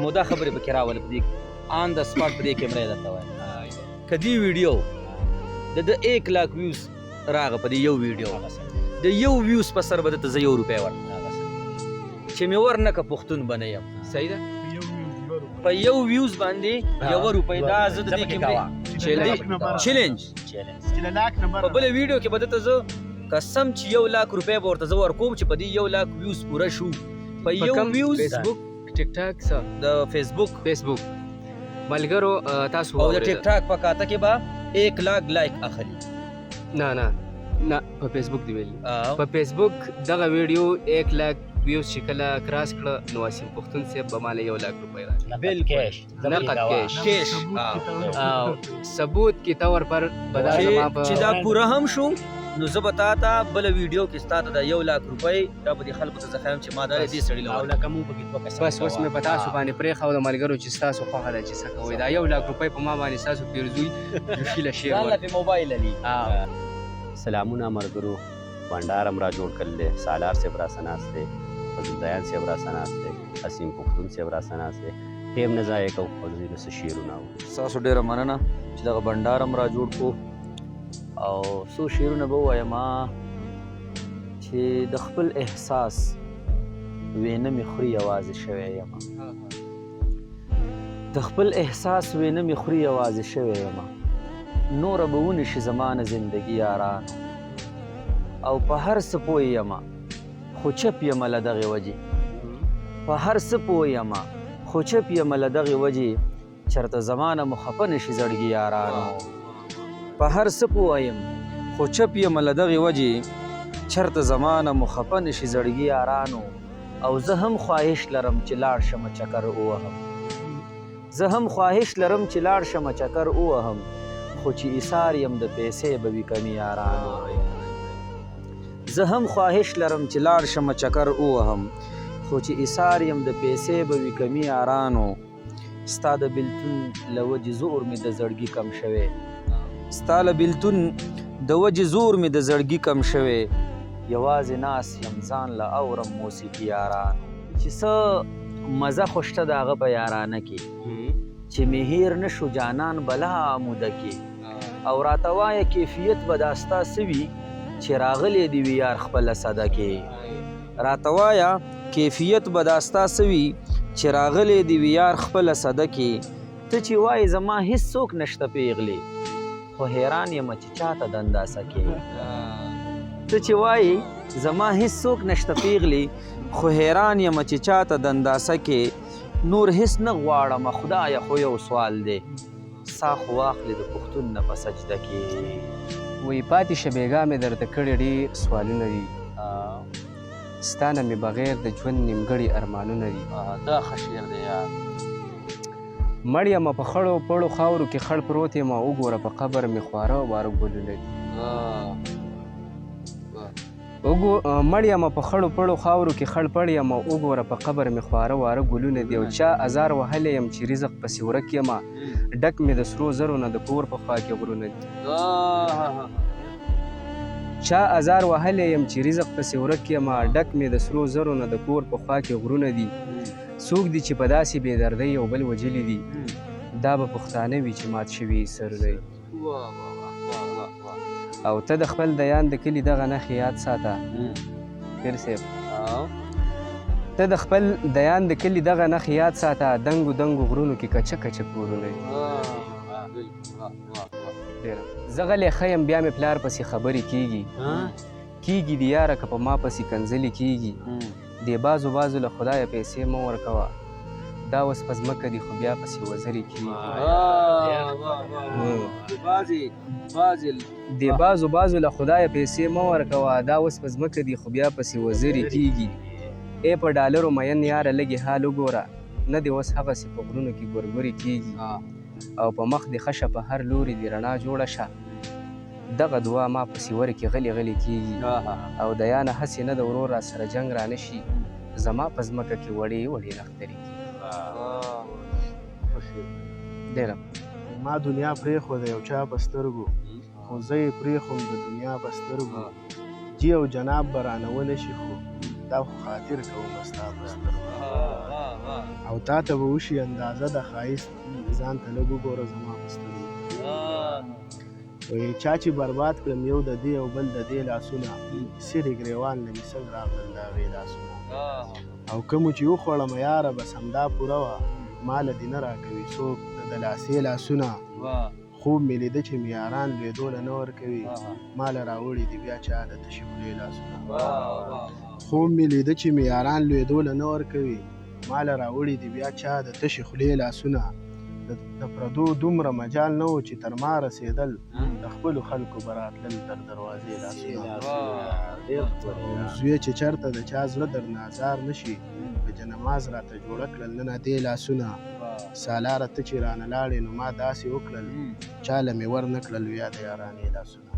مو دا خبرې پکې راولې په دې آن د سپاټ په دې کیمره یې درته وایم که دې ویډیو د 1 لاک ویوز راغه په دې یو ویډیو د یو ویوز په سر به درته زه 1 روپۍ ورکړم چې مې ورنکه پښتون به نه یم صحیح ده په یو ویوز باندې 1 روپۍ دا زه د دې کیمرې چیلنج په بله ویډیو کې به درته زه قسم چې 1 لاک روپۍ به ورته زه ورکوم چې په دې 1 لاک ویوز پوره شو په یو ویوز فیسبوک ټیک ټاک څه د فیسبوک ملګرو تاسو او د ټیک ټاک په کاته کې به 1 لاک لایک اخلي نه په فیسبوک دی ویلي په فیسبوک دغه ویډیو 1 لاک ویوز چې کله کراس کړه نو واسم پښتون صاحب به ماله 1 لاک روپۍ راکړي بل کیش نقد کیش ثبوت کی طور پر چې دا پوره هم شو نو زه به تا ته بله ویډیو کې ستا ته د 1 لاک روپۍ دا به دې خلکو ته زه ښیم چې ما دا دې سړي له بس اوس مې په تاسو باندې پرېښه د ملګرو چې ستاسو خوښه ده چې څه کوئ دا 1 لاک روپۍ په ما باندې ستاسو پیرزوی جوشي له شعر په موبایل علي سلامونه ملګرو بنډارم را جوړ کړل دی سالار صاحب را سناست دی فضل دیان صاحب را سناست دی حسین پښتون صاحب را سناست دی ټیم نه ضایع کوو او د دې څه شعرونه ستاسو ډېره مننه چې دغه بنډارم را جوړ کړو او څو شعرونه به ووایم چې د خپل احساس وینه مې خوري یوازې شوی یم د خپل احساس وینه مې خوري یوازې شوی یم نوره به ونشي زما نه زندګي یارانو او په هر څه پوه یم خو چپ یم له دغې وجې په هر څه پوه یم خو چپ یم له دغې وجې چېرته زما نه مو خفه نشي زړګي یارانو په هر څه پوه یم خو چپ یم له دغې وجې چېرته زما نه مو خفه نشي زړګي یارانو او زه هم خواهش لرم چې لاړ شمه چکر ووهم زه هم خواهش لرم چې لاړ شمه چکر ووهم خو چې ایثار یم د پیسې به وي کمې یارانو زه هم خواهش لرم چې لاړ شمه چکر ووهم خو چې ایثار یم د پیسې به وي کمې یارانو ستا د بېلتون له وجې زور مې د زړګي کم شوی ستا له بېلتون د وجې زور مې د زړګي کم شوی یوازې ناست یم ځان له اورم موسیقي یارانو چې څه مزه خو شته د هغه په یارانه کې چې مې هیر نه شو جانان بلا آموده کې او راته وایه کیفیت به دا ستا څه وي چې راغلی دې وي یار خپله صده کې راته وایه کیفیت به دا ستا څه وي چې راغلی دې وي یار خپله صده کې ته چې وایې زما هېڅ څوک نشته پیغلې خو حیران یم چې چاته د اندازه کې ته چې وایې زما هېڅ څوک نشته پیغلې خو حیران یم چې چاته د اندازه کې نور هېڅ نه غواړم خدایه خو یو سوال دی سا خو واخلې د پښتون نه په سجده کې وی پاتې شه بېګا مې درته کړي ډېر سوالونه دي ستا نه مې بغیر د ژوند نیمګړي ارمانونه دي دا ښه شعر دی یار مړ یمه په خړو پړو خاورو کې خړ پروت یمه وګوره په قبر مې خواره واره ګلونه دي مړ یمه په خړو پړو خاورو کې خړ پړ یمه وګوره په قبر مې خواره واره ګلونه دي او چا ازار وهلی یم چې رزق پسې ورک یمه ډک مې د سرو زرو نه د کور په خوا کې غرونه دي چا ازار وهلی یم چې رزق پسې ورک یمه ډک مې د سرو زرو نه د کور په خوا کې غرونه دي څوک دي چې په داسې بې دردۍ یو بل وجلي دي دا به پښتانه وي چې مات شوي سرونه دي او ته د خپل دیان د کلي دغه نښې یاد ساته پیر صاحب ته د خپل دیان د کلي دغه نښې یاد ساته دنګو دنګو غرونو کې کچه کچه کورونه دي زه غلی ښه یم بیا مې پلار پسې خبرې کېږي د یاره که په ما پسې کنځلې کېږي دې بازو له خدایه پیسې مه ورکوه دا اوس په ځمکه دي خو بیا پسې وزرې کېږي دې بازو له خدایه پیسې مه ورکوه دا اوس په ځمکه دي خو بیا پسې وزرې کېږي ای په ډالرو مین یاره لږې حال وګوره نه دې اوس هغسې په غرونو کې ګورګورې کېږي او په مخ دې ښه شه په هر لوري دې رڼا جوړه شه دغه دعا ما پسې ورکې غلې کېږي او د یانه هسې نه د ورور را سره جنګ را نه شي زما په ځمکه کې وړې لښکرې کېږي ډېره ما دنیا پرېښوده یو چا په سترګو خو زه یې پرېښوم د دنیا په سترګو جي او جناب به رانه ونه شي خو دا خو خاطر کوم ستا په سترګو او تا ته به وشي اندازه د ښایست ځان ته لږ وګوره زما په سترګو وایي چا چې برباد کړم یو د دې او بل د دې لاسونه سیرې ګریوان له مې څنګه راغلل د هغې لاسونه او کومو چې وخوړم یاره بس همدا پوره وه ماله دې نه راکوي څوک د لاسې لاسونه خوب مې لیده چې مې یاران لوېدو له نه ورکوي ماله راوړي دي بیا چا د تشې خولې لاسونه خوب مې لیده چې مې یاران لوېدو له نه ورکوي ماله راوړي دي بیا چا د تشې خولې لاسونه د پردو دومره مجال نه و چې تر ما رسېدل د خپلو خلکو به راتلل تر دروازې لاسونه زویه چې چېرته د چا زړه در نازار نه شي په جنماز راته جوړه کړل نن دې لاسونه سالاره ته چې رانه لاړې نو ما داسې وکړل چاله مې ور نه کړل بیا د یارانې لاسونه